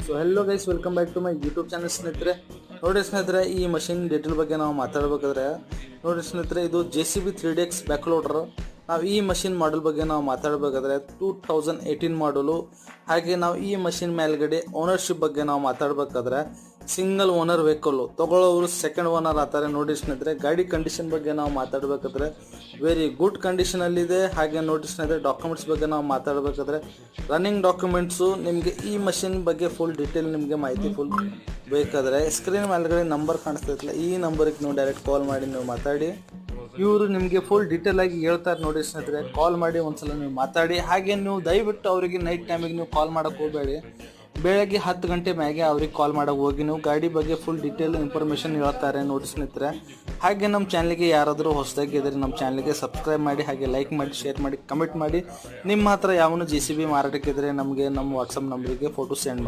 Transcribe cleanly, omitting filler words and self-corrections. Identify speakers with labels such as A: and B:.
A: So hello guys, welcome back to my YouTube channel ಸ್ನೇಹಿತರೆ. ನೋಡಿ ಸ್ನೇಹಿತರೆ, ಈ ಮಷಿನ್ ಡೀಟೇಲ್ ಬಗ್ಗೆ ನಾವು ಮಾತಾಡಬೇಕಾದ್ರೆ ನೋಡಿ ಸ್ನೇಹಿತರೆ, ಇದು JCB 3DX ಬ್ಯಾಕ್ ಲೋಡರ್. ನಾವು ಈ ಮಷಿನ್ ಮಾಡಲ್ ಬಗ್ಗೆ ನಾವು ಮಾತಾಡಬೇಕಾದ್ರೆ 2018 ಮಾಡಲು. ಹಾಗೆ ನಾವು ಈ ಮಷಿನ್ ಮೇಲ್ಗಡೆ ಓನರ್ಶಿಪ್ ಬಗ್ಗೆ ನಾವು ಮಾತಾಡಬೇಕಾದ್ರೆ ಸಿಂಗಲ್ ಓನರ್ ವೆಹಿಕಲ್ಲು, ತಗೊಳ್ಳೋರು ಸೆಕೆಂಡ್ ಓನರ್ ಆಗ್ತಾರೆ. ನೋಡಿ ಸ್ನೇಹಿತರೆ, ಗಾಡಿ ಕಂಡೀಷನ್ ಬಗ್ಗೆ ನಾವು ಮಾತಾಡಬೇಕಾದ್ರೆ ವೆರಿ ಗುಡ್ ಕಂಡೀಷನಲ್ಲಿದೆ. ಹಾಗೆ ನೋಡಿ ಸ್ನೇಹಿತರೆ, ಡಾಕ್ಯುಮೆಂಟ್ಸ್ ಬಗ್ಗೆ ನಾವು ಮಾತಾಡಬೇಕಾದ್ರೆ ರನ್ನಿಂಗ್ ಡಾಕ್ಯುಮೆಂಟ್ಸು. ನಿಮಗೆ ಈ ಮಷಿನ್ ಬಗ್ಗೆ ಫುಲ್ ಡೀಟೇಲ್ ನಿಮಗೆ ಮಾಹಿತಿ ಫುಲ್ ಬೇಕಾದರೆ ಸ್ಕ್ರೀನ್ ಮೇಲ್ಗಡೆ ನಂಬರ್ ಕಾಣಿಸ್ತಾ ಇತ್ತಲ್ಲ, ಈ ನಂಬರಿಗೆ ನೀವು ಡೈರೆಕ್ಟ್ ಕಾಲ್ ಮಾಡಿ ನೀವು ಮಾತಾಡಿ. ಇವರು ನಿಮಗೆ ಫುಲ್ ಡೀಟೇಲ್ ಆಗಿ ಹೇಳ್ತಾರೆ. ನೋಡಿ ಸ್ನೇಹಿತರೆ, ಕಾಲ್ ಮಾಡಿ ಒಂದ್ಸಲ ನೀವು ಮಾತಾಡಿ. ಹಾಗೆ ನೀವು ದಯವಿಟ್ಟು ಅವರಿಗೆ ನೈಟ್ ಟೈಮಿಗೆ ನೀವು ಕಾಲ್ ಮಾಡೋಕ್ಕೆ ಹೋಗಬೇಡಿ. ಬೆಳಗ್ಗೆ 10 ಗಂಟೆ ಮ್ಯಾಗೆ ಅವ್ರಿಗೆ ಕಾಲ್ ಮಾಡೋಕೆ ಹೋಗಿ ನೀವು ಗಾಡಿ ಬಗ್ಗೆ ಫುಲ್ ಡೀಟೇಲ್ ಇನ್ಫಾರ್ಮೇಷನ್ ಹೇಳ್ತಾರೆ. ನೋಡಿ ಸ್ನೇಹಿತರೆ, ಹಾಗೆ ನಮ್ಮ ಚಾನಲ್ಗೆ ಯಾರಾದರೂ ಹೊಸದಾಗಿ ಇದ್ದರೆ ನಮ್ಮ ಚಾನಲ್ಗೆ ಸಬ್ಸ್ಕ್ರೈಬ್ ಮಾಡಿ, ಹಾಗೆ ಲೈಕ್ ಮಾಡಿ, ಶೇರ್ ಮಾಡಿ, ಕಮೆಂಟ್ ಮಾಡಿ. ನಿಮ್ಮ ಹತ್ರ ಯಾವನು JCB ಮಾರಾಟಕ್ಕಿದ್ರೆ ನಮಗೆ ನಮ್ಮ ವಾಟ್ಸಪ್ ನಂಬರಿಗೆ ಫೋಟೋ ಸೆಂಡ್ ಮಾಡಿ.